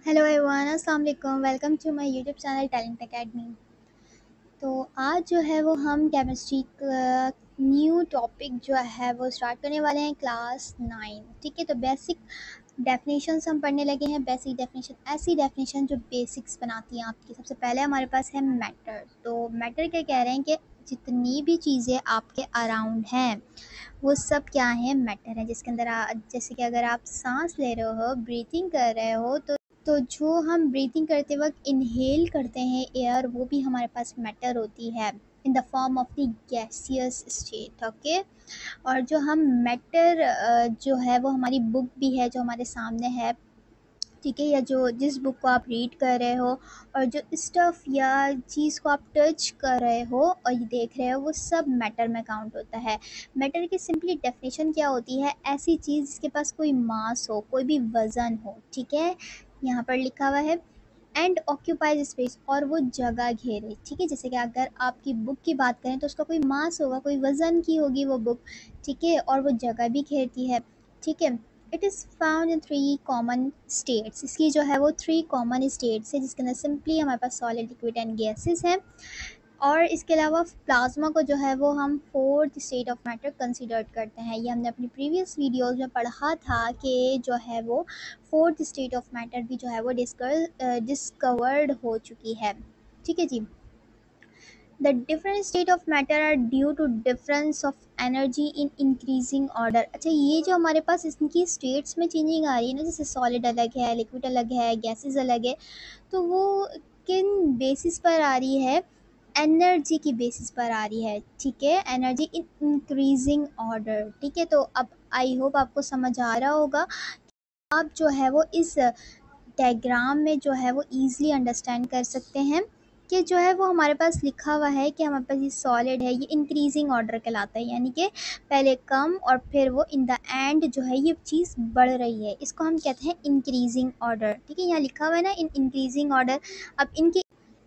Hello everyone, अस्सलाम वालेकुम। Welcome to my YouTube channel Talent Academy. तो आज जो है वो हम केमिस्ट्री का न्यू टॉपिक जो है वो स्टार्ट करने वाले हैं, क्लास 9। ठीक है, तो बेसिक डेफिनेशंस हम पढ़ने लगे हैं। बेसिक डेफिनेशन ऐसी डेफिनेशन जो बेसिक्स बनाती हैं आपकी। सबसे पहले हमारे पास है मैटर। तो मैटर क्या कह रहे हैं कि जितनी भी चीज़ें आपके अराउंड हैं वो सब क्या है, मैटर है। जिसके अंदर जैसे कि अगर आप सांस ले रहे हो, ब्रीथिंग कर रहे हो, तो जो हम ब्रीथिंग करते वक्त इनहेल करते हैं एयर, वो भी हमारे पास मैटर होती है in the form of the gaseous state. Okay. और जो हम मैटर जो है वो हमारी बुक भी है जो हमारे सामने है। ठीक है, या जो जिस बुक को आप रीड कर रहे हो और जो स्टफ़ या चीज़ को आप टच कर रहे हो और ये देख रहे हो, वो सब मैटर में काउंट होता है। मैटर की सिंपली डेफिनेशन क्या होती है? ऐसी चीज़ जिसके पास कोई मास हो, कोई भी वज़न हो। ठीक है, यहाँ पर लिखा हुआ है एंड ऑक्यूपाइज स्पेस, और वो जगह घेरे। ठीक है, जैसे कि अगर आपकी बुक की बात करें तो उसका कोई मास होगा, कोई वज़न की होगी वो बुक। ठीक है, और वो जगह भी घेरती है। ठीक है, it is found in 3 common states. इसकी जो है वो 3 कॉमन स्टेट्स है, जिसके अंदर सिंपली हमारे पास सॉलिड, लिक्विड एंड गैसेस हैं। और इसके अलावा प्लाज्मा को जो है वो हम fourth state of matter consider करते हैं। ये हमने अपनी प्रीवियस वीडियोस में पढ़ा था कि जो है वो फोर्थ स्टेट ऑफ मैटर भी जो है वो डिस्कवर्ड हो चुकी है। ठीक है जी। The different state of matter are due to difference of energy in increasing order. अच्छा, ये जो हमारे पास इनकी स्टेट्स में चेंजिंग आ रही है ना, जैसे सॉलिड अलग है, लिक्विड अलग है, गैसेस अलग है, तो वो किन बेसिस पर आ रही है? एनर्जी की बेसिस पर आ रही है। ठीक है, एनर्जी इन इंक्रीजिंग ऑर्डर। ठीक है, तो अब आई होप आपको समझ आ रहा होगा। आप जो है वो इस डायग्राम में जो है वो ईज़िली अंडरस्टैंड कर सकते हैं कि जो है वो हमारे पास लिखा हुआ है कि हमारे पास ये सॉलिड है, ये इंक्रीजिंग ऑर्डर कहलाता है, यानी कि पहले कम और फिर वो इन द एंड जो है ये चीज़ बढ़ रही है। इसको हम कहते हैं इंक्रीजिंग ऑर्डर। ठीक है, यहाँ लिखा हुआ है ना, इन इंक्रीजिंग ऑर्डर। अब इनके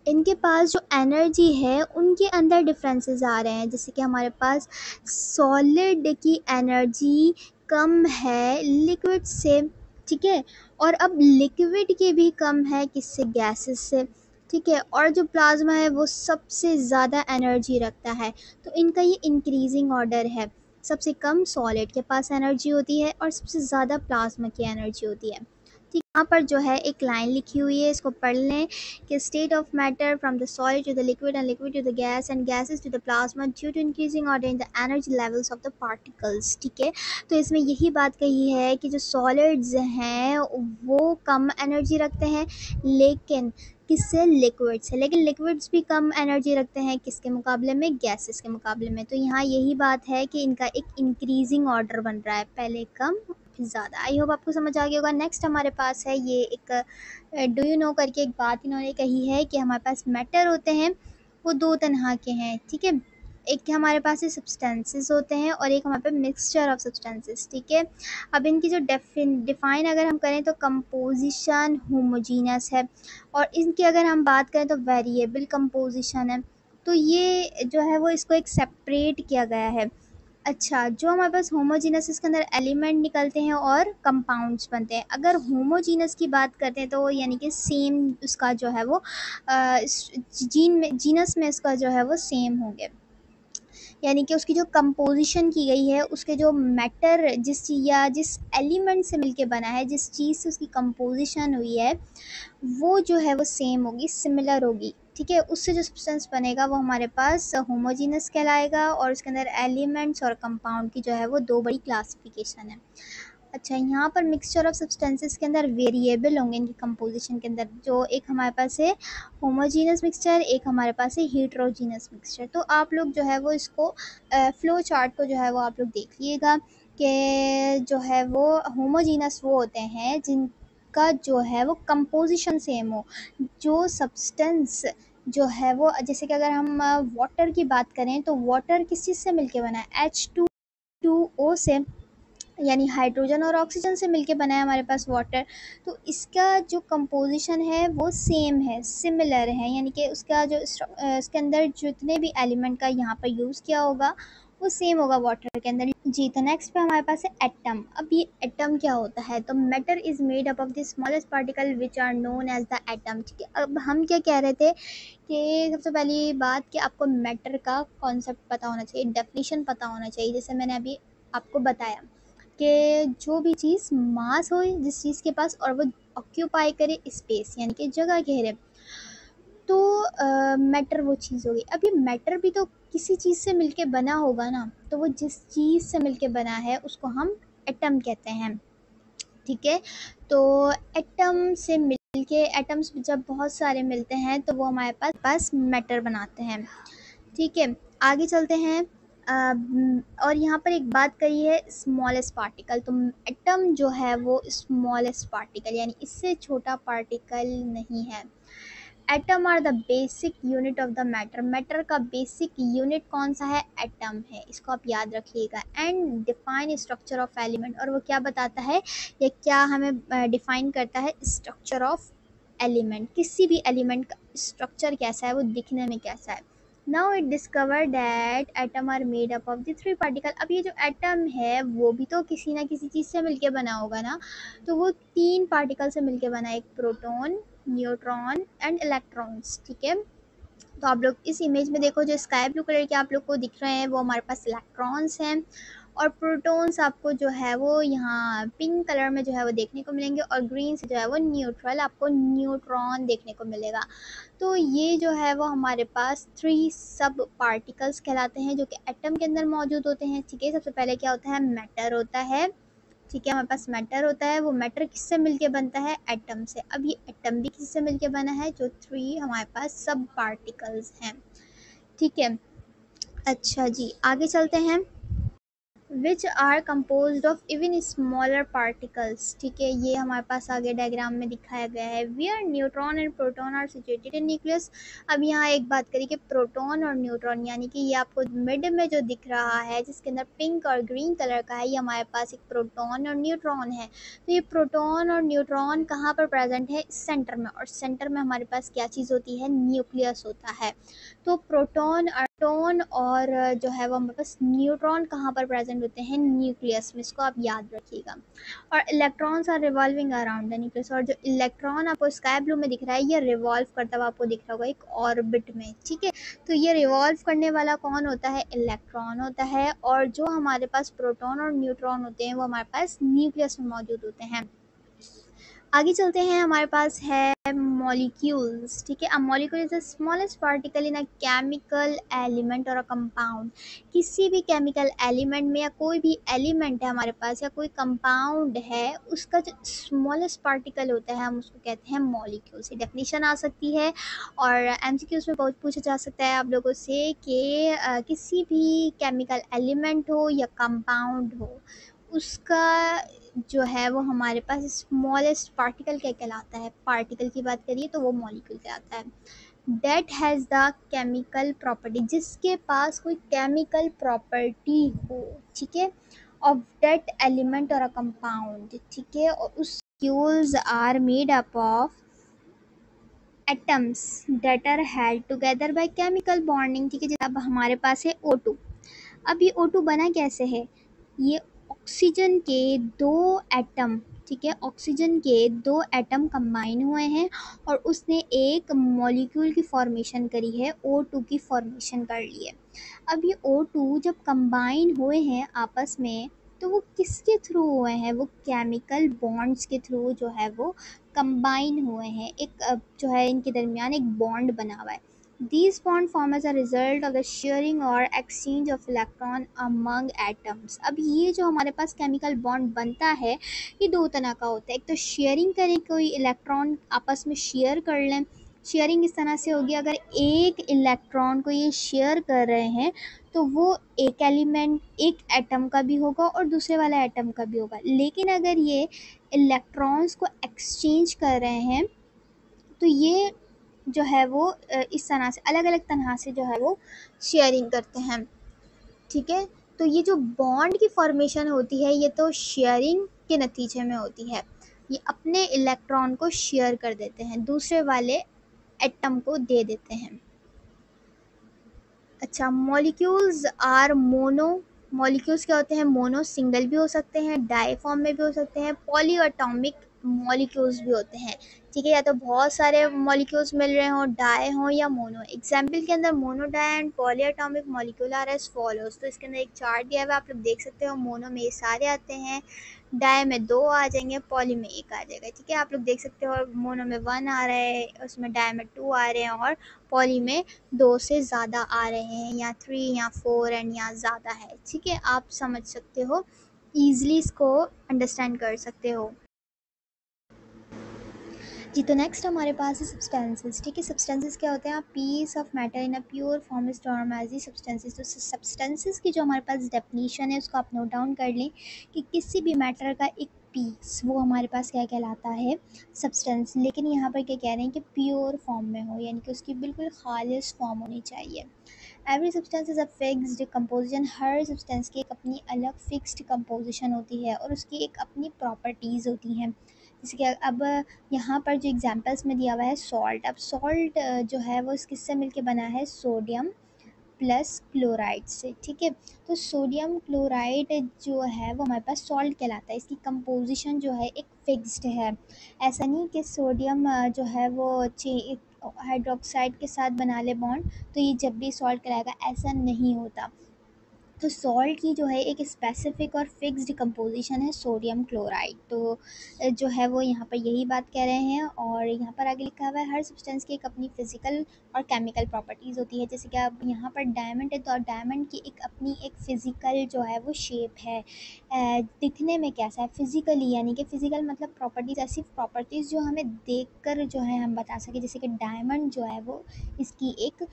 इनके पास जो एनर्जी है उनके अंदर डिफरेंसेस आ रहे हैं। जैसे कि हमारे पास सॉलिड की एनर्जी कम है लिक्विड से। ठीक है, और अब लिक्विड की भी कम है, किससे? गैसेस से। ठीक है, और जो प्लाज्मा है वो सबसे ज़्यादा एनर्जी रखता है। तो इनका ये इंक्रीजिंग ऑर्डर है। सबसे कम सॉलिड के पास एनर्जी होती है और सबसे ज़्यादा प्लाज्मा की एनर्जी होती है। ठीक, यहाँ पर जो है एक लाइन लिखी हुई है, इसको पढ़ लें कि state of matter from the solid to the liquid and liquid to the gas and gases to the plasma due to increasing order in the energy levels of the particles. ठीक है, तो इसमें यही बात कही है कि जो सॉलिड्स हैं वो कम एनर्जी रखते हैं, लेकिन किससे? लिक्विड से। लेकिन लिक्विड्स भी कम एनर्जी रखते हैं, किसके मुकाबले में? गैसेस के मुकाबले में। तो यहाँ यही बात है कि इनका एक इंक्रीजिंग ऑर्डर बन रहा है, पहले कम फिर ज़्यादा। आई होप आपको समझ आ गया होगा। नेक्स्ट हमारे पास है ये एक डू यू नो करके एक बात इन्होंने कही है कि हमारे पास मैटर होते हैं वो 2 तरह के हैं। ठीक है, एक हमारे पास ये सब्सटेंसेस होते हैं और एक हमारे पास मिक्सचर ऑफ सब्सटेंसेस। ठीक है, अब इनकी जो डिफ़ाइन अगर हम करें तो कंपोजिशन होमोजीनियस है, और इनकी अगर हम बात करें तो वेरिएबल कंपोजिशन है। तो ये जो है वो इसको एक सेपरेट किया गया है। अच्छा, जो हमारे पास होमोजीनस, इसके अंदर एलिमेंट निकलते हैं और कंपाउंड्स बनते हैं। अगर होमोजीनस की बात करते हैं तो यानी कि सेम उसका जो है वो जीनस में इसका जो है वो सेम होंगे, यानी कि उसकी जो कंपोजिशन की गई है, उसके जो मैटर जिस चीज़ या जिस एलिमेंट से मिलके बना है, जिस चीज़ से उसकी कंपोजिशन हुई है, वो जो है वो सेम होगी, सिमिलर होगी। ठीक है, उससे जो सब्सटेंस बनेगा वो हमारे पास होमोजीनस कहलाएगा, और उसके अंदर एलिमेंट्स और कंपाउंड की जो है वो 2 बड़ी क्लासिफिकेशन है। अच्छा, यहाँ पर मिक्सचर ऑफ सब्सटेंसेस के अंदर वेरिएबल होंगे इनकी कंपोजिशन के अंदर। जो एक हमारे पास है होमोजीनस मिक्सचर, एक हमारे पास है हीट्रोजीनस मिक्सचर। तो आप लोग जो है वो इसको फ्लो चार्ट को जो है वो आप लोग देख लीजिएगा कि जो है वो होमोजीनस वो होते हैं जिनका जो है वो कंपोजिशन सेम हो। जो सब्सटेंस जो है वो, जैसे कि अगर हम वाटर की बात करें तो वाटर किस चीज़ से मिलके बना है? H2O से, यानी हाइड्रोजन और ऑक्सीजन से मिलके बना है हमारे पास वाटर। तो इसका जो कंपोजिशन है वो सेम है, सिमिलर है, यानी कि उसका जो इसके अंदर जितने भी एलिमेंट का यहाँ पर यूज़ किया होगा वो सेम होगा वाटर के अंदर। जी, तो नेक्स्ट पे हमारे पास है एटम। अब ये एटम क्या होता है? तो matter is made up of the smallest particle which are known as the atom. ठीक है, अब हम क्या कह रहे थे कि सबसे पहली बात कि आपको मैटर का कॉन्सेप्ट पता होना चाहिए, डेफिनेशन पता होना चाहिए। जैसे मैंने अभी आपको बताया कि जो भी चीज़ मास हो जिस चीज़ के पास, और वो ऑक्यूपाई करे स्पेस यानी कि जगह घेरे, तो मैटर वो चीज़ होगी। अब ये मैटर भी तो किसी चीज़ से मिलके बना होगा ना, तो वो जिस चीज़ से मिलके बना है उसको हम एटम कहते हैं। ठीक है, तो एटम से मिलके, एटम्स जब बहुत सारे मिलते हैं तो वो हमारे पास मैटर बनाते हैं। ठीक है, आगे चलते हैं। और यहाँ पर एक बात कही है स्मॉलेस्ट पार्टिकल, तो एटम जो है वो स्मॉलेस्ट पार्टिकल यानी इससे छोटा पार्टिकल नहीं है। Atom are the basic unit of the matter. Matter का बेसिक यूनिट कौन सा है? एटम है, इसको आप याद रखिएगा। And define structure of element, और वो क्या बताता है या क्या हमें डिफाइन करता है? स्ट्रक्चर ऑफ एलिमेंट, किसी भी एलिमेंट का स्ट्रक्चर कैसा है, वो दिखने में कैसा है। Now it discover that atom are made up of the 3 particle. अब ये जो एटम है वो भी तो किसी ना किसी चीज़ से मिलके बना होगा ना, तो वो 3 पार्टिकल से मिलके बना है, एक प्रोटॉन, न्यूट्रॉन एंड इलेक्ट्रॉन्स। ठीक है, तो आप लोग इस इमेज में देखो, जो स्काई ब्लू कलर के आप लोग को दिख रहे हैं वो हमारे पास इलेक्ट्रॉन्स हैं, और प्रोटॉन्स आपको जो है वो यहाँ पिंक कलर में जो है वो देखने को मिलेंगे, और ग्रीन से जो है वो न्यूट्रल आपको न्यूट्रॉन देखने को मिलेगा। तो ये जो है वो हमारे पास 3 सब पार्टिकल्स कहलाते हैं जो कि एटम के अंदर मौजूद होते हैं। ठीक है, सबसे पहले क्या होता है? मैटर होता है। ठीक है, हमारे पास मैटर होता है, वो मैटर किससे मिलके बनता है? एटम से। अब ये एटम भी किससे मिलके बना है? जो 3 हमारे पास सब पार्टिकल्स हैं। ठीक है, अच्छा जी, आगे चलते हैं। Which are composed of even smaller particles. ठीक है, ये हमारे पास आगे डायग्राम में दिखाया गया है। Where neutron and proton are situated in nucleus. अब यहाँ एक बात करिए कि प्रोटॉन और न्यूट्रॉन, यानी कि ये आपको मिड में जो दिख रहा है जिसके अंदर पिंक और ग्रीन कलर का है, ये हमारे पास एक प्रोटॉन और न्यूट्रॉन है। तो ये प्रोटॉन और न्यूट्रॉन कहाँ पर प्रेजेंट है? सेंटर में, और सेंटर में हमारे पास क्या चीज़ होती है? न्यूक्लियस होता है। तो प्रोटॉन और जो है वो हमारे पास न्यूट्रॉन कहाँ पर प्रेजेंट होते हैं? न्यूक्लियस में, इसको आप याद रखिएगा। और electrons are revolving around the nucleus, और जो इलेक्ट्रॉन आपको स्काई ब्लू में दिख रहा है ये रिवॉल्व करता हुआ आपको दिख रहा होगा एक ऑर्बिट में। ठीक है, तो ये रिवॉल्व करने वाला कौन होता है? इलेक्ट्रॉन होता है, और जो हमारे पास प्रोटॉन और न्यूट्रॉन होते हैं वो हमारे पास न्यूक्लियस में मौजूद होते हैं। आगे चलते हैं, हमारे पास है मॉलिक्यूल्स। ठीक है, a molecule is the smallest particle in a chemical element और अ कंपाउंड। किसी भी केमिकल एलिमेंट में या कोई भी एलिमेंट है हमारे पास या कोई कंपाउंड है, उसका जो स्मॉलेस्ट पार्टिकल होता है हम उसको कहते हैं मॉलिक्यूल्स। ये डेफिनेशन आ सकती है और एमसीक्यूज में बहुत पूछा जा सकता है आप लोगों से कि किसी भी केमिकल एलिमेंट हो या कंपाउंड हो, उसका जो है वो हमारे पास स्मॉलेस्ट पार्टिकल क्या कहलाता है? पार्टिकल की बात करिए तो वो मॉलिक्यूल कहलाता है। That has the chemical property, जिसके पास कोई केमिकल प्रॉपर्टी हो। ठीक है, ऑफ दैट एलिमेंट और अ कंपाउंड। ठीक है, और उस molecules are made up of atoms that are held together by chemical bonding. ठीक है, अब हमारे पास है O2। अब ये O2 बना कैसे है? ये ऑक्सीजन के 2 एटम, ठीक है, ऑक्सीजन के 2 एटम कंबाइन हुए हैं और उसने एक मॉलिक्यूल की फॉर्मेशन करी है, O2 की फॉर्मेशन कर ली है। अब ये O2 जब कंबाइन हुए हैं आपस में, तो वो किसके थ्रू हुए हैं? वो केमिकल बॉन्ड्स के थ्रू जो है वो कंबाइन हुए हैं। एक जो है इनके दरमियान एक बॉन्ड बना हुआ है। These bonds form as a result of the sharing or exchange of electron among atoms। अब ये जो हमारे पास केमिकल बॉन्ड बनता है ये 2 तरह का होता है। एक तो शेयरिंग करें, कोई इलेक्ट्रॉन आपस में शेयर कर लें। शेयरिंग इस तरह से होगी, अगर एक इलेक्ट्रॉन को ये शेयर कर रहे हैं तो वो एक एलिमेंट, एक एटम का भी होगा और दूसरे वाला एटम का भी होगा। लेकिन अगर ये इलेक्ट्रॉन्स को एक्सचेंज कर रहे हैं तो ये जो है वो इस तरह से अलग अलग तरह से जो है वो शेयरिंग करते हैं। ठीक है, तो ये जो बॉन्ड की फॉर्मेशन होती है ये तो शेयरिंग के नतीजे में होती है। ये अपने इलेक्ट्रॉन को शेयर कर देते हैं, दूसरे वाले एटम को दे देते हैं। अच्छा, मॉलिक्यूल्स आर मोनो। मॉलिक्यूल्स क्या होते हैं? मोनो, सिंगल भी हो सकते हैं, डाई फॉर्म में भी हो सकते हैं, पॉली एटॉमिक मॉलिक्यूल्स भी होते हैं। ठीक है, या तो बहुत सारे मॉलिक्यूल्स मिल रहे हों, डाई हों या मोनो। एग्जाम्पल के अंदर mono, di and poly atomic molecule are as follows. तो इसके अंदर एक चार्ट दिया हुआ है, आप लोग देख सकते हो। मोनो में ये सारे आते हैं, डाई में 2 आ जाएंगे, पॉली में 1 आ जाएगा। ठीक है, आप लोग देख सकते हो। मोनो में 1 आ रहा है, उसमें डाई में 2 आ रहे हैं, और पॉली में 2 से ज़्यादा आ रहे हैं, या 3 या 4 एंड या ज़्यादा है। ठीक है, आप समझ सकते हो, ईजिली इसको अंडरस्टैंड कर सकते हो। जी, तो नेक्स्ट हमारे पास है सब्सटेंसेस। ठीक है, सब्सटेंसेस क्या होते हैं? Piece of matter in a pure form is term as the substances. तो सब्सटेंसेस की जो हमारे पास डेफिनेशन है उसको आप नोट डाउन कर लें कि किसी भी मैटर का एक पीस, वो हमारे पास क्या कहलाता है? सब्सटेंस। लेकिन यहाँ पर क्या कह रहे हैं कि प्योर फॉर्म में हो, यानी कि उसकी बिल्कुल खालिस फॉर्म होनी चाहिए। Every substance is a fixed composition. Her substance की एक अपनी अलग फिक्स्ड कंपोजिशन होती है और उसकी एक अपनी प्रॉपर्टीज़ होती हैं। जैसे कि अब यहाँ पर जो एग्जांपल्स में दिया हुआ है सॉल्ट। अब सॉल्ट जो है वो किससे मिलके बना है? सोडियम प्लस क्लोराइड से। ठीक है, तो सोडियम क्लोराइड जो है वो हमारे पास सॉल्ट कहलाता है। इसकी कंपोजिशन जो है एक फिक्स्ड है। ऐसा नहीं कि सोडियम जो है वो हाइड्रोक्साइड के साथ बना ले बॉन्ड तो ये जब भी सॉल्ट कहलाएगा, ऐसा नहीं होता। तो सॉल्ट की जो है एक स्पेसिफिक और फिक्स्ड कंपोजिशन है सोडियम क्लोराइड। तो जो है वो यहाँ पर यही बात कह रहे हैं। और यहाँ पर आगे लिखा हुआ है हर सब्सटेंस की एक अपनी फिजिकल और केमिकल प्रॉपर्टीज़ होती है। जैसे कि अब यहाँ पर डायमंड है, तो डायमंड की एक अपनी एक फिजिकल जो है वो शेप है। दिखने में कैसा है? फिजिकली, यानी कि फिजिकल मतलब प्रॉपर्टीज़, ऐसी प्रॉपर्टीज़ जो हमें देखकर जो है हम बता सकें। जैसे कि डायमंड जो है वो इसकी एक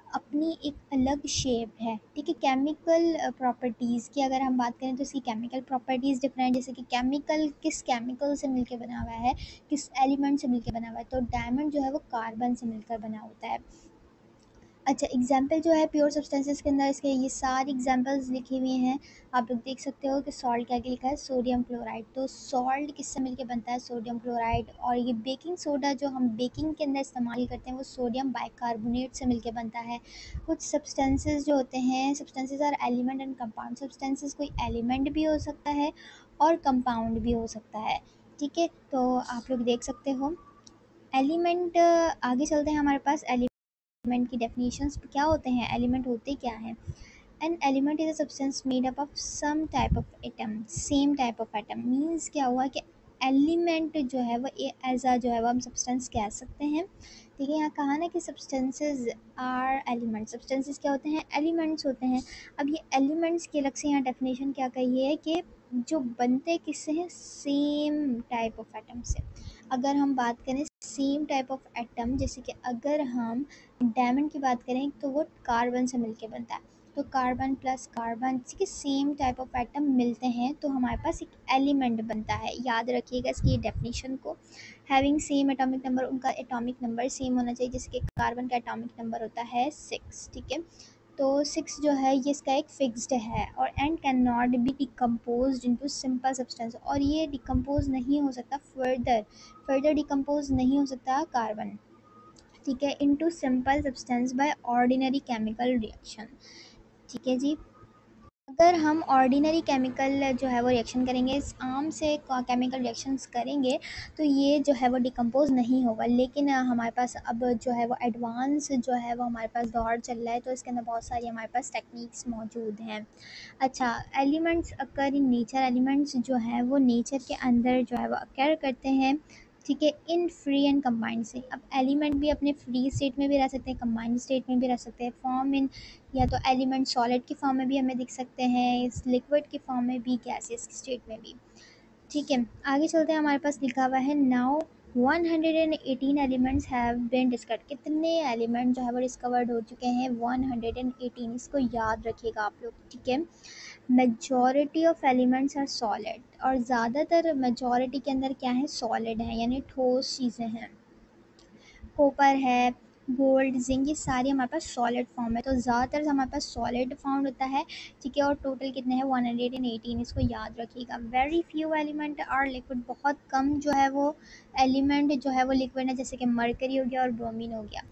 अपनी एक अलग शेप है। ठीक है, केमिकल प्रॉपर्टीज़ की अगर हम बात करें तो इसकी केमिकल प्रॉपर्टीज़ डिफरेंट। जैसे कि केमिकल किस केमिकल से मिलकर बना हुआ है, किस एलिमेंट से मिलकर बना हुआ है। तो डायमंड जो है वो कार्बन से मिलकर बना होता है। अच्छा, एग्जाम्पल जो है प्योर सब्सटेंसेस के अंदर इसके ये सारी एग्जाम्पल्स लिखे हुए हैं। आप लोग देख सकते हो कि सॉल्ट के आगे लिखा है सोडियम क्लोराइड। तो सॉल्ट किससे मिलके बनता है? Sodium chloride. और ये बेकिंग सोडा जो हम बेकिंग के अंदर इस्तेमाल करते हैं वो सोडियम बाइकार्बोनेट से मिलके बनता है। कुछ सब्सटेंसेस जो होते हैं, substances are element and compound. Substances कोई एलिमेंट भी हो सकता है और कंपाउंड भी हो सकता है। ठीक है, तो आप लोग देख सकते हो एलिमेंट। आगे चलते हैं, हमारे पास एलिमेंट की डेफिनेशंस क्या होते हैं, एलिमेंट होते क्या हैं? An element is a substance made up of some type of atom. Same type of atom means क्या हुआ कि एलिमेंट जो है वो एज अ जो है वो हम सब्सटेंस कह सकते हैं। ठीक है, यहाँ कहा ना कि सब्सटेंसेस आर एलिमेंट। सब्सटेंसेस क्या होते हैं? एलिमेंट्स होते हैं। अब ये एलिमेंट्स की अलग से यहाँ डेफिनेशन क्या कही है कि जो बनते किससे हैं? सेम टाइप ऑफ एटम से। अगर हम बात करें सेम टाइप ऑफ एटम, जैसे कि अगर हम डायमंड की बात करें तो वो कार्बन से मिलके बनता है। तो कार्बन प्लस कार्बन के सेम टाइप ऑफ एटम मिलते हैं तो हमारे पास एक एलिमेंट बनता है। याद रखिएगा इसकी डेफिनेशन को। हैविंग सेम एटॉमिक नंबर, उनका एटॉमिक नंबर सेम होना चाहिए। जैसे कि कार्बन का एटॉमिक नंबर होता है 6। ठीक है, तो 6 जो है ये इसका एक फिक्स्ड है। और and can not be decompose into simple substance. और ये डिकम्पोज नहीं हो सकता, फर्दर डिकम्पोज नहीं हो सकता कार्बन। ठीक है, into simple substance by ordinary chemical reaction. ठीक है जी, अगर हम ऑर्डिनरी केमिकल जो है वो रिएक्शन करेंगे, आम से केमिकल रिएक्शंस करेंगे, तो ये जो है वो डिकम्पोज नहीं होगा। लेकिन हमारे पास अब जो है वो एडवांस जो है वो हमारे पास दौर चल रहा है, तो इसके अंदर बहुत सारी हमारे पास टेक्निक्स मौजूद हैं। अच्छा, elements occur in nature. Elements जो है वो नेचर के अंदर जो है वो अकर करते हैं। ठीक है, इन फ्री एंड कंबाइंड से। अब एलिमेंट भी अपने फ्री स्टेट में भी रह सकते हैं, कंबाइंड स्टेट में भी रह सकते हैं। फॉर्म इन, या तो एलिमेंट सॉलिड की फॉर्म में भी हमें दिख सकते हैं, इस लिक्विड की फॉर्म में भी, गैसियस स्टेट में भी। ठीक है, आगे चलते हैं, हमारे पास लिखा हुआ है now 118 elements have been discovered. कितने एलिमेंट जो है वो डिस्कवर्ड हो चुके हैं? 118। इसको याद रखिएगा आप लोग। ठीक है, majority of elements are solid. और ज़्यादातर मेजॉरिटी के अंदर क्या है? सॉलिड है, यानी ठोस चीज़ें हैं। कॉपर है, गोल्ड, जिंक, ये सारी हमारे पास सॉलिड फॉर्म है। तो ज़्यादातर हमारे पास सॉलिड फाउंड होता है। ठीक है, और टोटल कितने हैं? 118। इसको याद रखिएगा। Very few element are liquid. बहुत कम जो है वो एलिमेंट जो है वो लिक्विड है, जैसे कि मरकरी हो गया और ब्रोमीन हो गया।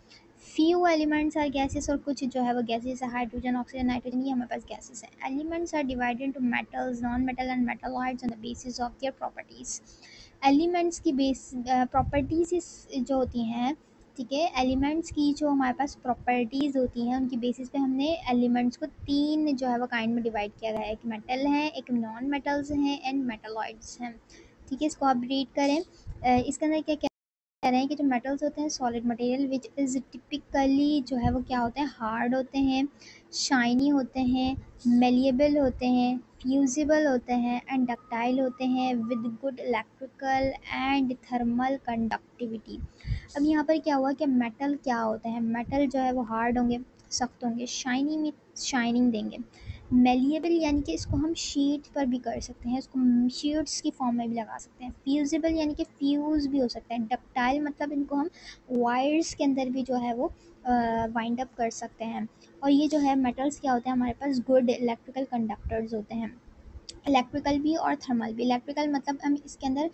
फ्यू एलिमेंट्स आर गैसेस और कुछ जो है वो गैसेस है, हाइड्रोजन, ऑक्सीजन, नाइट्रोजन, ये हमारे पास गैसेस हैं। Elements are divided into metals, non metal and metalloids on the basis of their properties. Elements की बेस प्रॉपर्टीज जो होती हैं, ठीक है, एलिमेंट्स की जो हमारे पास प्रॉपर्टीज होती हैं उनकी बेसिस पे हमने एलिमेंट्स को तीन जो है वो काइंड में डिवाइड किया गया है। एक मेटल है, एक नॉन मेटल्स हैं एंड मेटालॉइड्स हैं। ठीक है, इसको आप रीड करें। इसके अंदर क्या कह रहे हैं कि जो मेटल्स होते हैं solid material which is typically जो है वो क्या होते हैं, हार्ड होते हैं, शाइनी होते हैं, मेलिएबल होते हैं, फ्यूजिबल होते हैं एंड डक्टाइल होते हैं with good electrical and thermal conductivity. अब यहाँ पर क्या हुआ कि मेटल क्या होते हैं, मेटल जो है वो हार्ड होंगे, सख्त होंगे, शाइनी में शाइनिंग देंगे, मेलिएबल यानी कि इसको हम शीट पर भी कर सकते हैं, इसको शीट्स की फॉर्म में भी लगा सकते हैं, फ्यूजिबल यानी कि फ्यूज़ भी हो सकता है, डक्टाइल मतलब इनको हम वायर्स के अंदर भी जो है वो वाइंड अप कर सकते हैं। और ये जो है मेटल्स क्या होते हैं हमारे पास, गुड इलेक्ट्रिकल कंडक्टर्स होते हैं, इलेक्ट्रिकल भी और थर्मल भी। इलेक्ट्रिकल मतलब हम इसके अंदर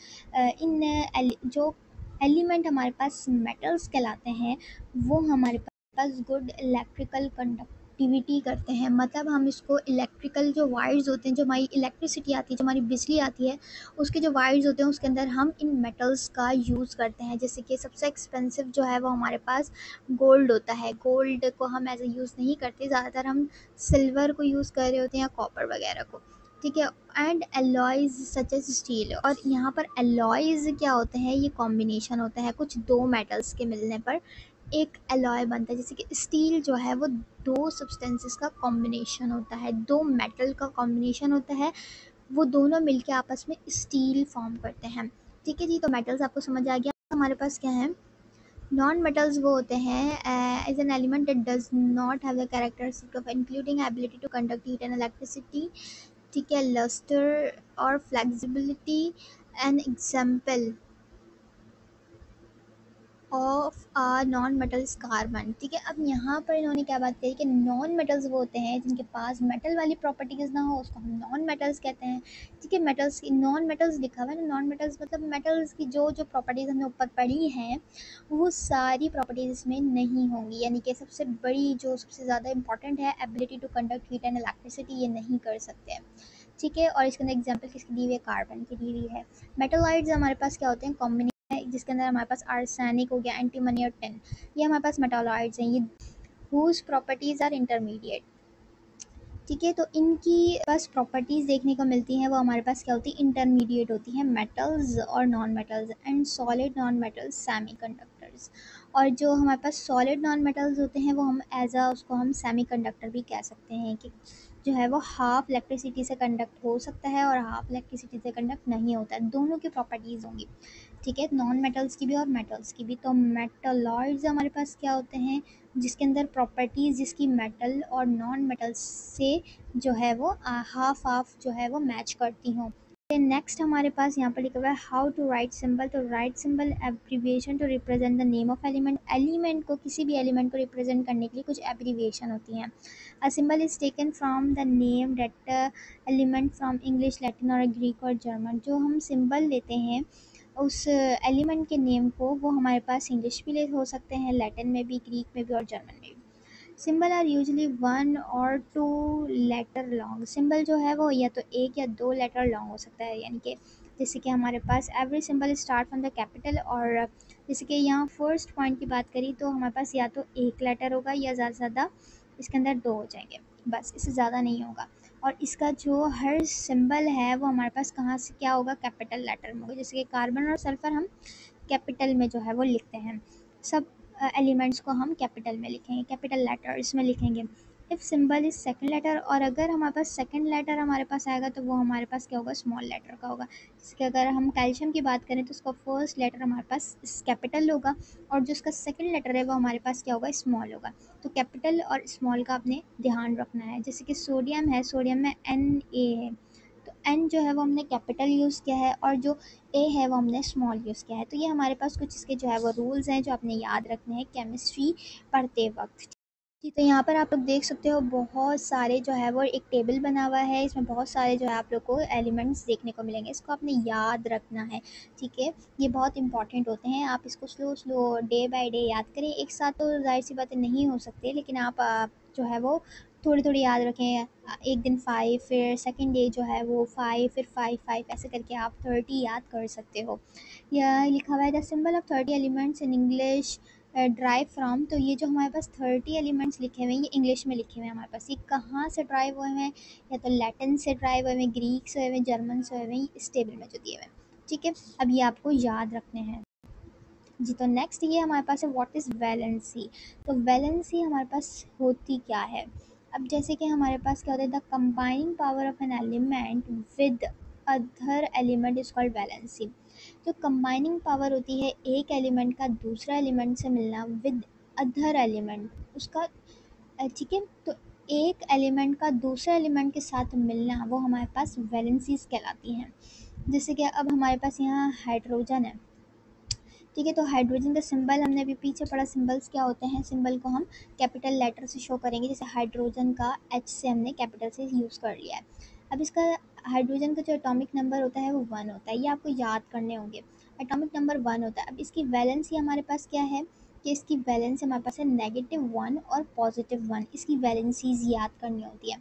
जो एलिमेंट हमारे पास मेटल्स कहलाते हैं वो हमारे पास गुड इलेक्ट्रिकल कंडक्टिविटी करते हैं, मतलब हम इसको इलेक्ट्रिकल जो वायर्स होते हैं, जो हमारी इलेक्ट्रिसिटी आती है, जो हमारी बिजली आती है, उसके जो वायर्स होते हैं उसके अंदर हम इन मेटल्स का यूज़ करते हैं। जैसे कि सबसे एक्सपेंसिव जो है वो हमारे पास गोल्ड होता है, गोल्ड को हम एज ए यूज़ नहीं करते, ज़्यादातर हम सिल्वर को यूज़ कर रहे होते हैं या कॉपर वगैरह को। ठीक है, and alloys such as steel. और यहाँ पर एलॉयज क्या होते हैं, ये कॉम्बिनेशन होता है कुछ दो मेटल्स के मिलने पर एक एलॉय बनता है। जैसे कि स्टील जो है वो दो सब्सटेंसेस का कॉम्बिनेशन होता है, दो मेटल का कॉम्बिनेशन होता है, वो दोनों मिलके आपस में स्टील फॉर्म करते हैं। ठीक है जी, तो मेटल्स आपको समझ आ गया। हमारे पास क्या है, नॉन मेटल्स वो होते हैं as an element that does not have the characteristic of including ability to conduct heat and electricity. ठीक है, लस्टर और flexibility. An example of a non metals carbon. ठीक है, अब यहाँ पर इन्होंने क्या बात कही कि नॉन मेटल्स वो होते हैं जिनके पास मेटल वाली प्रॉपर्टीज ना हो, उसको हम नॉन मेटल्स कहते हैं। ठीक है, मेटल्स की नॉन मेटल्स लिखा हुआ है ना, नॉन मेटल्स मतलब मेटल्स की जो जो प्रॉपर्टीज हमने ऊपर पढ़ी हैं वो सारी प्रॉपर्टीज इसमें नहीं होंगी, यानी कि सबसे बड़ी जो सबसे ज़्यादा इंपॉर्टेंट है ability to conduct heat and electricity, ये नहीं कर सकते हैं। ठीक है, और इसके अंदर एग्जाम्पल किसकी दी हुई है, कार्बन की दी हुई है। मेटलॉइड्स हमारे पास क्या होते हैं, कॉम्बिनेशन है, जिसके अंदर हमारे पास आर्सेनिक हो गया, एंटीमनी और टिन, ये हमारे पास मेटालॉइड्स हैं, ये हुज प्रॉपर्टीज आर इंटरमीडिएट। ठीक है, तो इनकी बस प्रॉपर्टीज़ देखने को मिलती हैं, वो हमारे पास क्या होती है, इंटरमीडिएट होती हैं, मेटल्स और non metals and solid non metals semiconductors. और जो हमारे पास सॉलिड नॉन मेटल्स होते हैं वो हम एज अ उसको हम सेमीकंडक्टर भी कह सकते हैं, कि जो है वो हाफ इलेक्ट्रिसिटी से कंडक्ट हो सकता है और हाफ इलेक्ट्रिसिटी से कंडक्ट नहीं होता है, दोनों की प्रॉपर्टीज़ होंगी। ठीक है, नॉन मेटल्स की भी और मेटल्स की भी। तो मेटलॉइड्स हमारे पास क्या होते हैं, जिसके अंदर प्रॉपर्टीज़ जिसकी मेटल और नॉन मेटल्स से जो है वो हाफ हाफ जो है वो मैच करती हों। नेक्स्ट हमारे पास यहाँ पर लिखा हुआ है हाउ टू राइट सिंबल। तो write symbol abbreviation to represent the name of element. Element को, किसी भी एलिमेंट को रिप्रेजेंट करने के लिए कुछ एब्रीविएशन होती हैं। A symbol is taken from the name that element from English, Latin और ग्रीक और जर्मन। जो हम सिंबल लेते हैं उस एलिमेंट के नेम को, वो हमारे पास इंग्लिश भी ले हो सकते हैं, लैटिन में भी, ग्रीक में भी और जर्मन में भी। सिंबल आर यूजली 1 और 2 लेटर लॉन्ग। सिंबल जो है वो या तो एक या दो लेटर लॉन्ग हो सकता है, यानी कि जैसे कि हमारे पास every symbol start from the capital, और जैसे कि यहाँ फर्स्ट पॉइंट की बात करी तो हमारे पास या तो एक लेटर होगा या ज़्यादा से ज़्यादा इसके अंदर दो हो जाएंगे, बस, इससे ज़्यादा नहीं होगा। और इसका जो हर सिंबल है वो हमारे पास कहाँ से क्या होगा, कैपिटल लेटर में होगा। जैसे कि कार्बन और सल्फर हम कैपिटल में जो है वो लिखते हैं, सब एलिमेंट्स को हम कैपिटल में लिखेंगे, कैपिटल लेटर्स में लिखेंगे। If symbol is second letter, और अगर हमारे पास सेकंड लेटर हमारे पास आएगा तो वो हमारे पास क्या होगा, स्मॉल लेटर का होगा। जैसे कि अगर हम कैल्शियम की बात करें तो उसका फर्स्ट लेटर हमारे पास कैपिटल होगा और जो उसका सेकंड लेटर है वो हमारे पास क्या होगा, स्मॉल होगा। तो कैपिटल और स्मॉल का आपने ध्यान रखना है। जैसे कि सोडियम है, सोडियम में Na है, तो N जो है वो हमने कैपिटल यूज़ किया है और जो A है वो हमने स्मॉल यूज़ किया है। तो ये हमारे पास कुछ इसके जो है वो रूल्स हैं जो आपने याद रखने हैं केमिस्ट्री पढ़ते वक्त। जी, तो यहाँ पर आप लोग देख सकते हो बहुत सारे जो है वो एक टेबल बना हुआ है, इसमें बहुत सारे जो है आप लोग को एलिमेंट्स देखने को मिलेंगे। इसको आपने याद रखना है, ठीक है? ये बहुत इंपॉर्टेंट होते हैं, आप इसको slow slow day by day याद करें। एक साथ तो ज़ाहिर सी बातें नहीं हो सकती, लेकिन आप जो है वो थोड़ी थोड़ी याद रखें। एक दिन 5, फिर सेकेंड डे जो है वो 5, फिर 5 5 ऐसे करके आप 30 याद कर सकते हो। यह लिखा हुआ है the symbol of 30 elements in English drive from. तो ये जो हमारे पास 30 एलिमेंट्स लिखे हुए हैं, ये इंग्लिश में लिखे हुए हैं हमारे पास। ये कहाँ से ड्राइव हुए हैं? या तो लैटिन से ड्राइव हुए हैं, ग्रीक से हुए हैं, जर्मन से हुए हैं, इस टेबल में जो दिए हुए हैं, ठीक है? अब ये आपको याद रखने हैं जी। तो नेक्स्ट ये हमारे पास है व्हाट इज़ वैलेंसी। तो वैलेंसी हमारे पास होती क्या है? अब जैसे कि हमारे पास क्या होता है, the combining power of an element with other element is called valency. तो कंबाइनिंग पावर होती है एक एलिमेंट का दूसरा एलिमेंट से मिलना विद अदर एलिमेंट उसका, ठीक है? तो एक एलिमेंट का दूसरे एलिमेंट के साथ मिलना वो हमारे पास वैलेंसीज कहलाती हैं। जैसे कि अब हमारे पास यहाँ हाइड्रोजन है, ठीक है? तो हाइड्रोजन का सिंबल हमने अभी पीछे पढ़ा, सिंबल्स क्या होते हैं। सिंबल को हम कैपिटल लेटर से शो करेंगे, जैसे हाइड्रोजन का एच से हमने कैपिटल से यूज़ कर लिया है। अब इसका हाइड्रोजन का जो एटॉमिक नंबर होता है वो 1 होता है, ये आपको याद करने होंगे। एटॉमिक नंबर 1 होता है। अब इसकी वैलेंसी हमारे पास क्या है कि इसकी वैलेंस हमारे पास है -1 और +1। इसकी वैलेंसीज याद करनी होती है।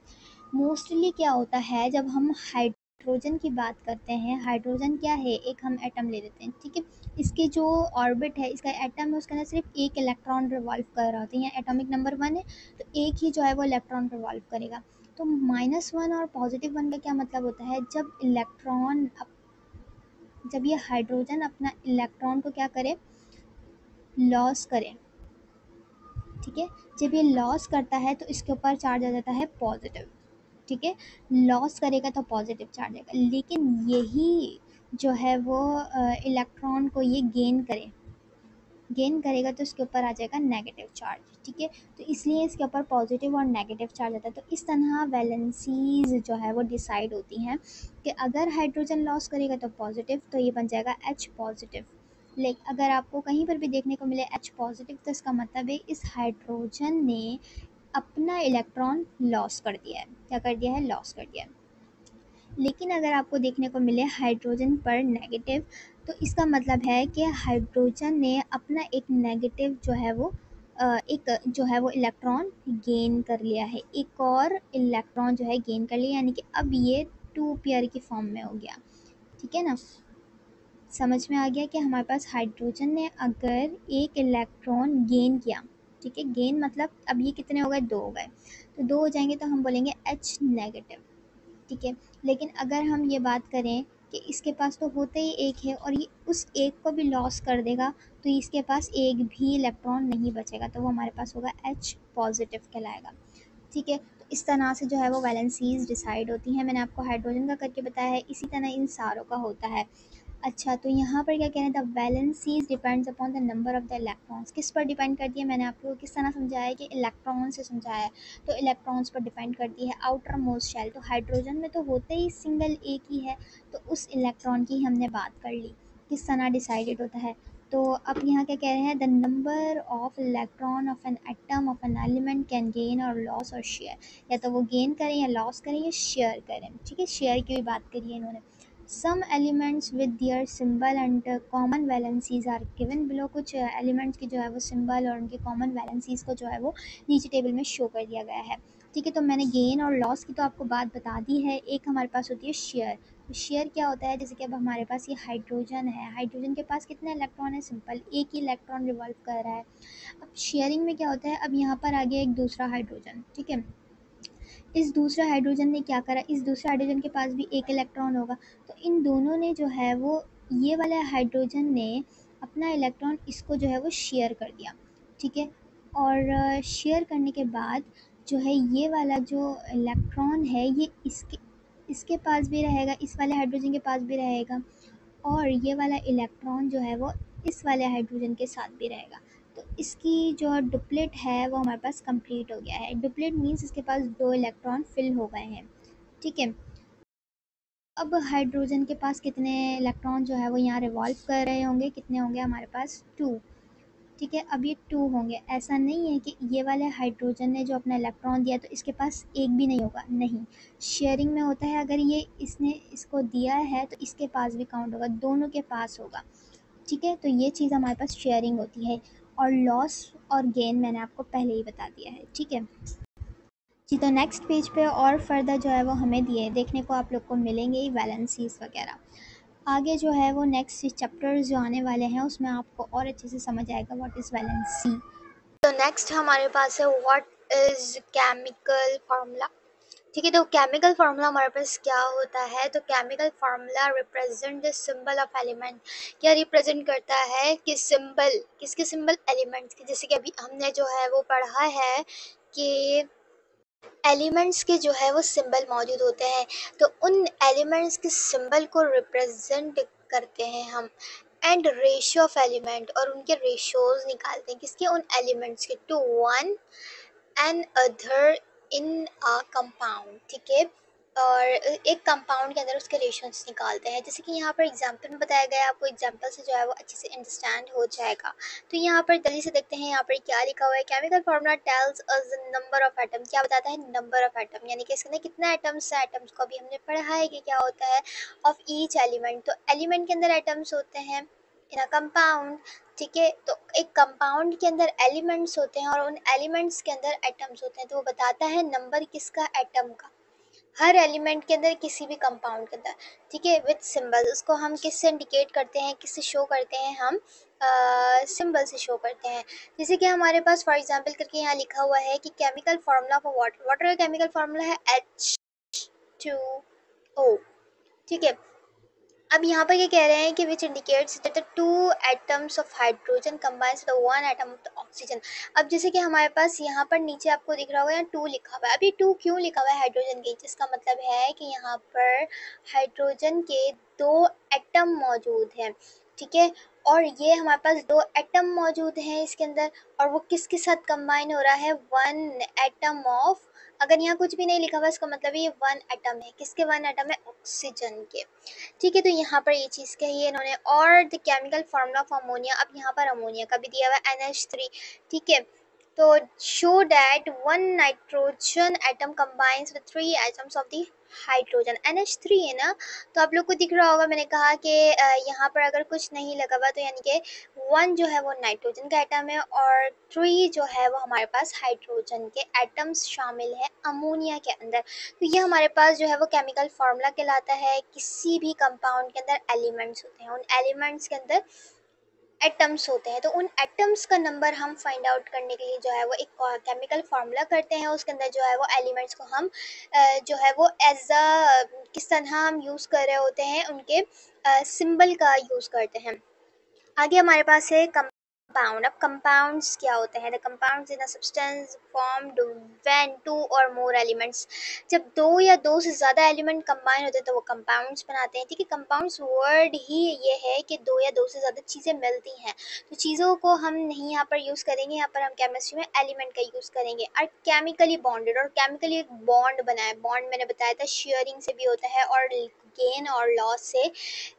मोस्टली क्या होता है जब हम हाइड्रोजन की बात करते हैं, हाइड्रोजन क्या है, एक हम एटम ले लेते हैं, ठीक है? इसके जो ऑर्बिट है, इसका एटम है, उसके अंदर सिर्फ एक इलेक्ट्रॉन रिवॉल्व कर रहा होता है। यहाँ एटॉमिक नंबर 1 है, तो एक ही जो है वो इलेक्ट्रॉन रिवॉल्व करेगा। तो -1 और +1 का क्या मतलब होता है, जब ये हाइड्रोजन अपना इलेक्ट्रॉन को क्या करे, लॉस करे, ठीक है? जब ये लॉस करता है तो इसके ऊपर चार्ज आ जाता है पॉजिटिव, ठीक है? लॉस करेगा तो पॉजिटिव चार्ज आएगा। लेकिन यही जो है वो इलेक्ट्रॉन को ये गेन करेगा तो इसके ऊपर आ जाएगा नेगेटिव चार्ज, ठीक है? तो इसलिए इसके ऊपर पॉजिटिव और नेगेटिव चार्ज आता है। तो इस तरह वैलेंसीज जो है वो डिसाइड होती हैं कि अगर हाइड्रोजन लॉस करेगा तो पॉजिटिव, तो ये बन जाएगा H पॉजिटिव। लेकिन अगर आपको कहीं पर भी देखने को मिले H पॉजिटिव, तो इसका मतलब है इस हाइड्रोजन ने अपना इलेक्ट्रॉन लॉस कर दिया है। क्या कर दिया है? लॉस कर दिया है। लेकिन अगर आपको देखने को मिले हाइड्रोजन पर नेगेटिव, तो इसका मतलब है कि हाइड्रोजन ने अपना एक नेगेटिव जो है वो एक जो है वो इलेक्ट्रॉन गेन कर लिया है, एक और इलेक्ट्रॉन जो है गेन कर लिया, यानी कि अब ये 2 पेयर की फॉर्म में हो गया, ठीक है ना? समझ में आ गया कि हमारे पास हाइड्रोजन ने अगर एक इलेक्ट्रॉन गेन किया, ठीक है? गेन मतलब अब ये कितने हो गए? 2 हो गए। तो 2 हो जाएंगे तो हम बोलेंगे H नेगेटिव, ठीक है? लेकिन अगर हम ये बात करें कि इसके पास तो होते ही एक है और ये उस एक को भी लॉस कर देगा, तो इसके पास एक भी इलेक्ट्रॉन नहीं बचेगा, तो वो हमारे पास होगा H पॉजिटिव कहलाएगा, ठीक है? तो इस तरह से जो है वो वैलेंसीज डिसाइड होती हैं। मैंने आपको हाइड्रोजन का करके बताया है, इसी तरह इन सारों का होता है। अच्छा, तो यहाँ पर क्या कह रहे हैं, the valencies depends upon the number of the electrons. किस पर डिपेंड करती है? मैंने आपको किस तरह समझाया है कि इलेक्ट्रॉन से समझाया है, तो इलेक्ट्रॉन्स पर डिपेंड करती है। आउटर मोस्ट शेल, तो हाइड्रोजन में तो होते ही सिंगल एक ही है, तो उस इलेक्ट्रॉन की हमने बात कर ली, किस तरह डिसाइडेड होता है। तो अब यहाँ क्या कह रहे हैं, the number of electron of an atom of an element can gain और लॉस और शेयर। या तो वो गेन करें या लॉस करें या शेयर करें, ठीक है? शेयर की भी बात करी है इन्होंने। Some elements with their symbol and common valencies are given below. कुछ एलिमेंट्स की जो है वो सिंबल और उनके कॉमन वैलेंसीज को जो है वो नीचे टेबल में शो कर दिया गया है, ठीक है? तो मैंने गेन और लॉस की तो आपको बात बता दी है। एक हमारे पास होती है शेयर। तो शेयर क्या होता है, जैसे कि अब हमारे पास ये हाइड्रोजन है, हाइड्रोजन के पास कितने इलेक्ट्रॉन है? सिंपल एक ही इलेक्ट्रॉन रिवॉल्व कर रहा है। अब शेयरिंग में क्या होता है, अब यहाँ पर आ गया एक दूसरा हाइड्रोजन, ठीक है? इस दूसरे हाइड्रोजन ने क्या करा, इस दूसरे हाइड्रोजन के पास भी एक इलेक्ट्रॉन होगा, तो इन दोनों ने जो है वो, ये वाले हाइड्रोजन ने अपना इलेक्ट्रॉन इसको जो है वो शेयर कर दिया, ठीक है? और शेयर करने के बाद जो है ये वाला जो इलेक्ट्रॉन है ये इसके इसके पास भी रहेगा, इस वाले हाइड्रोजन के पास भी रहेगा, और ये वाला इलेक्ट्रॉन जो है वो इस वाले हाइड्रोजन के साथ भी रहेगा। तो इसकी जो डुप्लेट है वो हमारे पास कंप्लीट हो गया है। डुप्लेट मीन्स इसके पास 2 इलेक्ट्रॉन फिल हो गए हैं, ठीक है? अब हाइड्रोजन के पास कितने इलेक्ट्रॉन जो है वो यहाँ रिवॉल्व कर रहे होंगे, कितने होंगे हमारे पास? 2। ठीक है। अब ये 2 होंगे, ऐसा नहीं है कि ये वाले हाइड्रोजन ने जो अपना इलेक्ट्रॉन दिया तो इसके पास एक भी नहीं होगा, नहीं। शेयरिंग में होता है, अगर ये इसने इसको दिया है तो इसके पास भी काउंट होगा, दोनों के पास होगा। ठीक है, तो ये चीज़ हमारे पास शेयरिंग होती है। और लॉस और गेन मैंने आपको पहले ही बता दिया है। ठीक है जी, तो नेक्स्ट पेज पे और फर्दर जो है वो हमें दिए देखने को आप लोग को मिलेंगे ही वैलेंसीज वगैरह। आगे जो है वो नेक्स्ट चैप्टर्स जो आने वाले हैं उसमें आपको और अच्छे से समझ आएगा व्हाट इज़ वैलेंसी। तो नेक्स्ट हमारे पास है व्हाट इज़ केमिकल फार्मूला। ठीक है, तो केमिकल फार्मूला हमारे पास क्या होता है, तो chemical formula represent the symbol of element. क्या रिप्रेजेंट करता है कि सिंबल, किसके सिंबल, एलिमेंट्स के। जैसे कि अभी हमने जो है वो पढ़ा है कि एलिमेंट्स के जो है वो सिंबल मौजूद होते हैं, तो उन एलिमेंट्स के सिंबल को रिप्रेजेंट करते हैं हम। एंड रेशियो ऑफ एलिमेंट, और उनके रेशियोज निकालते हैं, किसके, उन एलिमेंट्स के, to one and other in a compound. ठीक है, और एक कंपाउंड के अंदर उसके रेशियोज निकालते हैं। जैसे कि यहाँ पर एग्जांपल में बताया गया है, आपको एग्जांपल से जो है वो अच्छे से अंडरस्टैंड हो जाएगा। तो यहाँ पर जल्दी से देखते हैं यहाँ पर क्या लिखा हुआ है। Chemical formula tells us the number of atom, क्या बताता है, नंबर ऑफ एटम, यानी कि इसके अंदर कितना एटम्स है। एटम्स को अभी हमने पढ़ा है कि क्या होता है, ऑफ ईच एलिमेंट। तो एलिमेंट के अंदर एटम्स होते हैं इन अ कंपाउंड। ठीक है, तो एक कंपाउंड के अंदर एलिमेंट्स होते हैं और उन एलिमेंट्स के अंदर एटम्स होते हैं, तो वो बताता है नंबर किसका, एटम का, हर एलिमेंट के अंदर, किसी भी कंपाउंड के अंदर। ठीक है, विथ सिंबल, उसको हम किससे इंडिकेट करते हैं, किससे शो करते हैं, हम सिंबल से शो करते हैं। जैसे कि हमारे पास फॉर एग्जांपल करके यहाँ लिखा हुआ है कि chemical formula for water, water का केमिकल फार्मूला है H2O। ठीक है, अब यहाँ पर ये कह रहे हैं कि which indicates that the two atoms of hydrogen combines with one atom of the oxygen. अब जैसे कि हमारे पास यहाँ पर नीचे आपको दिख रहा होगा यहाँ 2 लिखा हुआ है। अब ये 2 क्यों लिखा हुआ है हाइड्रोजन के, जिसका मतलब है कि यहाँ पर हाइड्रोजन के 2 एटम मौजूद हैं। ठीक है, और ये हमारे पास 2 एटम मौजूद हैं इसके अंदर, और वो किसके साथ कंबाइन हो रहा है, वन एटम ऑफ, अगर यहाँ कुछ भी नहीं लिखा हुआ इसका मतलब ये 1 एटम है, किसके 1 एटम है, ऑक्सीजन के। ठीक है, तो यहाँ पर ये चीज़ कही है इन्होंने। और the chemical formula of ammonia, अब यहाँ पर अमोनिया का भी दिया हुआ है NH3। ठीक है, तो show that one nitrogen atom combines with 3 atoms of the hydrogen. NH3 है ना, तो आप लोग को दिख रहा होगा, मैंने कहा कि यहाँ पर अगर कुछ नहीं लगा हुआ तो यानी कि 1 जो है वो नाइट्रोजन का एटम है और 3 जो है वो हमारे पास हाइड्रोजन के एटम्स शामिल है अमोनिया के अंदर। तो ये हमारे पास जो है वो केमिकल फार्मूला कहलाता है। किसी भी कंपाउंड के अंदर एलिमेंट्स होते हैं, उन एलिमेंट्स के अंदर एटम्स होते हैं, तो उन एटम्स का नंबर हम फाइंड आउट करने के लिए जो है वो एक केमिकल फार्मूला करते हैं। उसके अंदर जो है वो एलिमेंट्स को हम जो है वो एज अ किस तरह हम यूज़ कर रहे होते हैं, उनके सिंबल का यूज़ करते हैं। आगे हमारे पास है कंपाउंड। अब कंपाउंड्स क्या होते हैं, the compounds in a substance formed when 2 और मोर एलिमेंट्स, जब 2 या 2 से ज़्यादा एलिमेंट कंबाइन होते हैं तो वो कंपाउंड्स बनाते हैं। ठीक है, कंपाउंड्स वर्ड ही ये है कि 2 या 2 से ज़्यादा चीज़ें मिलती हैं, तो चीज़ों को हम नहीं यहाँ पर यूज़ करेंगे, यहाँ पर हम केमिस्ट्री में एलिमेंट का यूज़ करेंगे। और केमिकली बॉन्डेड, और केमिकली एक बॉन्ड बना है, बॉन्ड मैंने बताया था शेयरिंग से भी होता है और गेन और लॉस से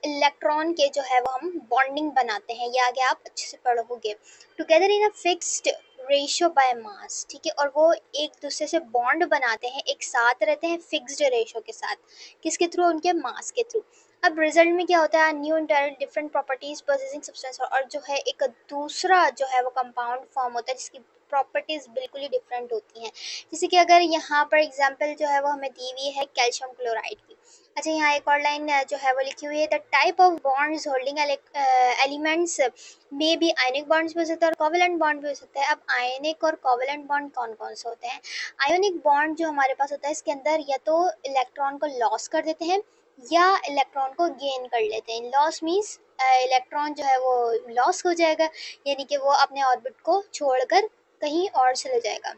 इलेक्ट्रॉन के जो है वो हम बॉन्डिंग बनाते हैं, ये आगे आप अच्छे से पढ़ोगे। Together in a fixed ratio by mass. ठीक है, और वो एक दूसरे से बॉन्ड बनाते हैं, एक साथ रहते हैं फिक्स्ड रेशियो के साथ, किसके थ्रू, उनके मास के थ्रू। अब रिजल्ट में क्या होता है, new internal different properties possessing substance, और जो है एक दूसरा जो है वो कंपाउंड फॉर्म होता है जिसकी प्रॉपर्टीज बिल्कुल ही डिफरेंट होती हैं। जैसे कि अगर यहाँ पर एग्जांपल जो है वो हमें दी हुई है कैल्शियम क्लोराइड की। अच्छा, यहाँ एक और लाइन जो है वो लिखी हुई है, the type of bonds holding elements में भी आयनिक बॉन्ड्स भी हो सकता है और कोवेलेंट बॉन्ड भी हो सकता है। अब आयनिक और कोवेलेंट बॉन्ड कौन कौन से होते हैं, आयोनिक बॉन्ड जो हमारे पास होता है इसके अंदर या तो इलेक्ट्रॉन को लॉस कर देते हैं या इलेक्ट्रॉन को गेन कर लेते हैं। लॉस मीन्स इलेक्ट्रॉन जो है वो लॉस हो जाएगा, यानी कि वो अपने ऑर्बिट को छोड़कर कहीं और चले जाएगा।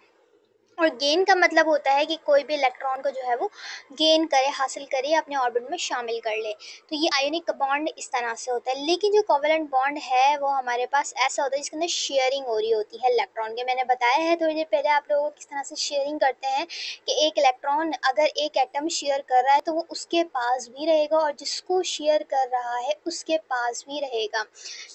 और गेन का मतलब होता है कि कोई भी इलेक्ट्रॉन को जो है वो गेन करे, हासिल करे, अपने ऑर्बिट में शामिल कर ले। तो ये आयोनिक बॉन्ड इस तरह से होता है। लेकिन जो कोवेलेंट बॉन्ड है वो हमारे पास ऐसा होता है जिसके अंदर शेयरिंग हो रही होती है इलेक्ट्रॉन के। मैंने बताया है थोड़ी देर पहले आप लोगों को किस तरह से शेयरिंग करते हैं कि एक इलेक्ट्रॉन अगर एक एटम शेयर कर रहा है तो वो उसके पास भी रहेगा और जिसको शेयर कर रहा है उसके पास भी रहेगा।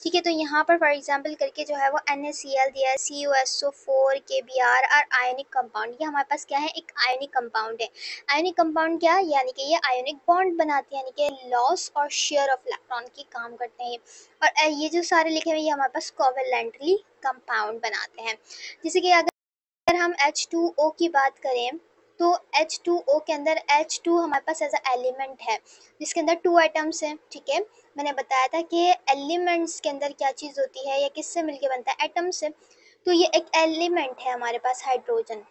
ठीक है, तो यहाँ पर फॉर एग्जांपल करके जो है वो NaCl दिया है, CuSO4, KBr और आयनिक कंपाउंड। ये हमारे पास क्या है, एक आयनिक कंपाउंड है। आयनिक कंपाउंड क्या है, यानी कि ये आयनिक बॉन्ड बनाते हैं, यानी कि लॉस और शेयर ऑफ इलेक्ट्रॉन की काम करते हैं। और ये जो सारे लिखे हुए ये हमारे पास कोवेलेंटली कंपाउंड बनाते हैं। जैसे कि अगर हम H2O की बात करें तो H2O के अंदर H2 हमारे पास एज अ एलिमेंट है जिसके अंदर 2 एटम्स हैं। ठीक है, मैंने बताया था कि एलिमेंट्स के अंदर क्या चीज़ होती है या किससे मिलके बनता है, एटम से। तो ये एक एलिमेंट है हमारे पास हाइड्रोजन,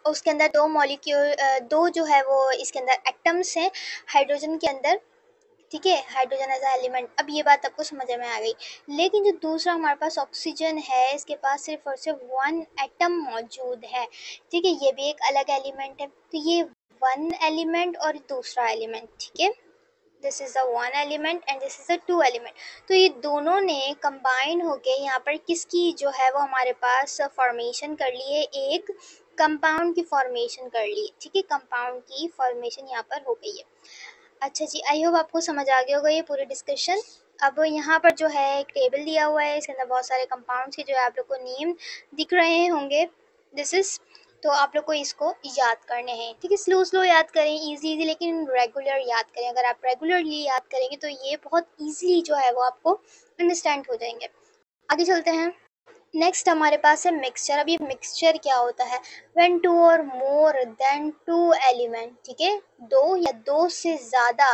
उसके अंदर दो मॉलिक्यूल दो जो है वो इसके अंदर एटम्स हैं हाइड्रोजन के अंदर। ठीक है, हाइड्रोजन एज एलिमेंट। अब ये बात आपको समझ में आ गई। लेकिन जो दूसरा हमारे पास ऑक्सीजन है इसके पास सिर्फ और सिर्फ 1 एटम मौजूद है। ठीक है, ये भी एक अलग एलिमेंट है। तो ये 1 एलिमेंट और दूसरा एलिमेंट, ठीक है, this is the 1 element and this is the 2 element. तो ये दोनों ने कंबाइन होके यहाँ पर किसकी जो है वो हमारे पास फॉर्मेशन कर ली है, एक कंपाउंड की फॉर्मेशन कर ली है। ठीक है, कंपाउंड की फॉर्मेशन यहाँ पर हो गई है। अच्छा जी, आई होप आपको समझ आ गया होगा ये पूरी डिस्कशन। अब यहाँ पर जो है एक टेबल दिया हुआ है, इसके अंदर बहुत सारे कंपाउंड्स के जो है आप लोग को नेम दिख रहे होंगे। दिस इज, तो आप लोग को इसको याद करने हैं। ठीक है, स्लो स्लो याद करें, इजी इजी, लेकिन रेगुलर याद करें। अगर आप रेगुलरली याद करेंगे तो ये बहुत ईजिली जो है वो आपको अंडरस्टैंड हो जाएंगे। आगे चलते हैं। नेक्स्ट हमारे पास है मिक्सचर। अब ये मिक्सचर क्या होता है, व्हेन टू और मोर देन टू एलिमेंट, ठीक है, दो या दो से ज़्यादा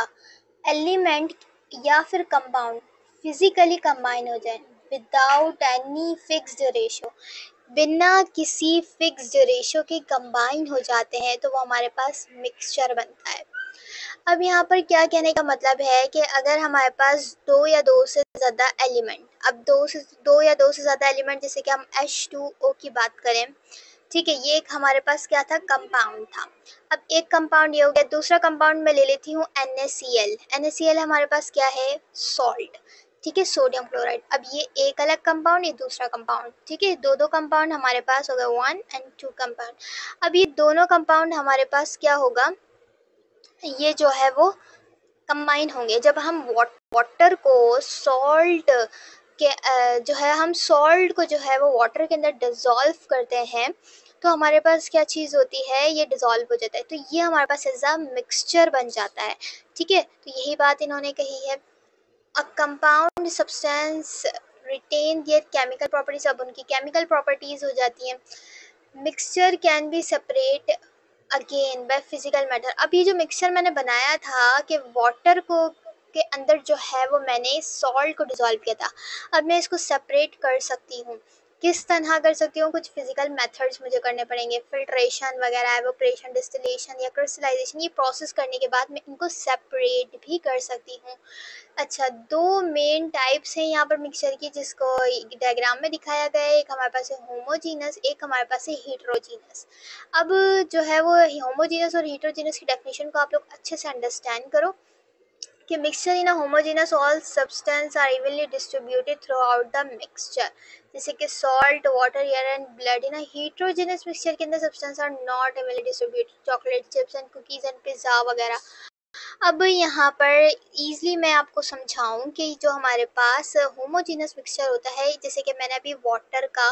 एलिमेंट या फिर कंपाउंड फिजिकली कंबाइन हो जाए विदाउट एनी फिक्स्ड रेशो, बिना किसी फिक्स्ड रेशो के कंबाइन हो जाते हैं तो वो हमारे पास मिक्सचर बनता है। अब यहाँ पर क्या कहने का मतलब है कि अगर हमारे पास दो या दो से ज़्यादा एलिमेंट, अब दो या दो से ज़्यादा एलिमेंट, जैसे कि हम H2O की बात करें, ठीक है, ये एक हमारे पास क्या था, कंपाउंड था। अब एक कंपाउंड ये हो गया, दूसरा कंपाउंड मैं ले लेती हूँ NaCl। NaCl हमारे पास क्या है, सॉल्ट। ठीक है, सोडियम क्लोराइड। अब ये एक अलग कंपाउंड, ये दूसरा कंपाउंड। ठीक है, दो दो कंपाउंड हमारे पास हो गए, 1 एंड 2 कंपाउंड। अब ये दोनों कंपाउंड हमारे पास क्या होगा, ये जो है वो कंबाइन होंगे जब हम वाटर को सॉल्ट के जो है हम सॉल्ट को जो है वो वाटर के अंदर डिज़ोल्व करते हैं तो हमारे पास क्या चीज़ होती है, ये डिज़ोल्व हो जाता है। तो ये हमारे पास एज अ मिक्सचर बन जाता है। ठीक है, तो यही बात इन्होंने कही है। A compound substance retain their chemical properties, अब उनकी केमिकल प्रॉपर्टीज हो जाती हैं। Mixture can be separate again by physical matter. अब ये जो मिक्सचर मैंने बनाया था कि वाटर को के अंदर जो है वो मैंने सॉल्ट को डिज़ोल्व किया था, अब मैं इसको सेपरेट कर सकती हूँ। किस तरह कर सकती हूँ, कुछ फिजिकल मेथड्स मुझे करने पड़ेंगे, फिल्ट्रेशन वगैरह, एवोपरेशन, डिस्टिलेशन या क्रिस्टलाइजेशन। ये प्रोसेस करने के बाद मैं इनको सेपरेट भी कर सकती हूँ। अच्छा, दो मेन टाइप्स हैं यहाँ पर मिक्सचर की जिसको डायग्राम में दिखाया गया है। एक हमारे पास है होमोजीनस, एक हमारे पास है हीट्रोजीनस। अब जो है वो होमोजीनस और हीट्रोजीनस की डेफिनेशन को आप लोग अच्छे से अंडरस्टैंड करो कि mixture in a homogenous all substance are evenly distributed throughout the mixture, जैसे कि salt, water, air and blood. In a heterogeneous mixture के अंदर substance are not evenly distributed, chocolate chips and cookies and pizza वगैरह। अब यहाँ पर easily मैं आपको समझाऊँ कि जो हमारे पास होमोजीनस मिक्सचर होता है, जैसे कि मैंने अभी वाटर का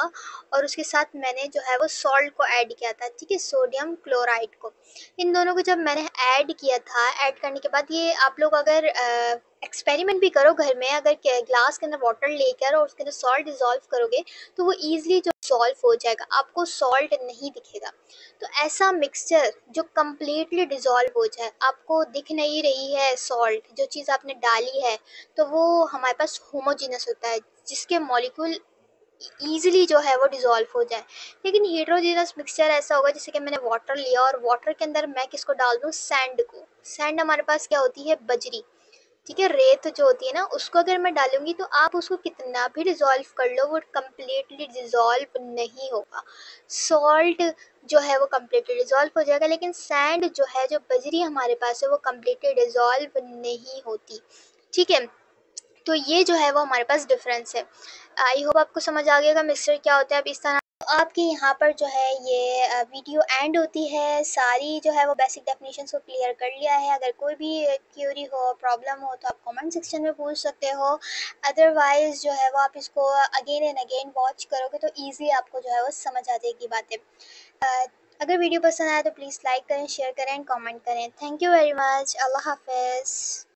और उसके साथ मैंने जो है वो सॉल्ट को ऐड किया था, ठीक है, सोडियम क्लोराइड को। इन दोनों को जब मैंने ऐड किया था, ऐड करने के बाद ये आप लोग अगर एक्सपेरिमेंट भी करो घर में, अगर ग्लास के अंदर वाटर लेकर और उसके अंदर सॉल्ट डिज़ोल्व करोगे तो वो ईज़िली जो डिज़ोल्व हो जाएगा, आपको सॉल्ट नहीं दिखेगा। तो ऐसा मिक्सचर जो कम्प्लीटली डिज़ोल्व हो जाए, आपको दिख नहीं रही है सॉल्ट, जो चीज़ आपने डाली है, तो वो हमारे पास होमोजीनस होता है जिसके मॉलिक्यूल ईजिली जो है वो डिज़ोल्व हो जाए। लेकिन हेट्रोजीनस मिक्सचर ऐसा होगा जैसे कि मैंने वाटर लिया और वाटर के अंदर मैं किसको डाल दूँ, सैंड को। सैंड हमारे पास क्या होती है, बजरी। ठीक है। रेत जो होती है ना, उसको अगर मैं डालूंगी तो आप उसको कितना भी डिज़ोल्व कर लो, वो कम्प्लीटली डिज़ोल्व नहीं होगा। सॉल्ट जो है वो कम्प्लीटली डिज़ोल्व हो जाएगा, लेकिन सैंड जो है, जो बजरी हमारे पास है, वो कम्प्लीटली डिज़ोल्व नहीं होती। ठीक है। तो ये जो है वो हमारे पास डिफरेंस है। आई होप आपको समझ आ गया मिक्सचर क्या होता है। अब इस तरह आपके यहाँ पर जो है ये वीडियो एंड होती है। सारी जो है वो बेसिक डेफिनेशंस को क्लियर कर लिया है। अगर कोई भी क्यूरी हो, प्रॉब्लम हो, तो आप कमेंट सेक्शन में पूछ सकते हो। अदरवाइज़ जो है वो आप इसको अगेन एंड अगेन वॉच करोगे तो ईज़िली आपको जो है वो समझ आ जाएगी बातें। अगर वीडियो पसंद आए तो प्लीज़ लाइक करें, शेयर करें एंड कमेंट करें। Thank you very much. अल्लाह हाफ़िज़।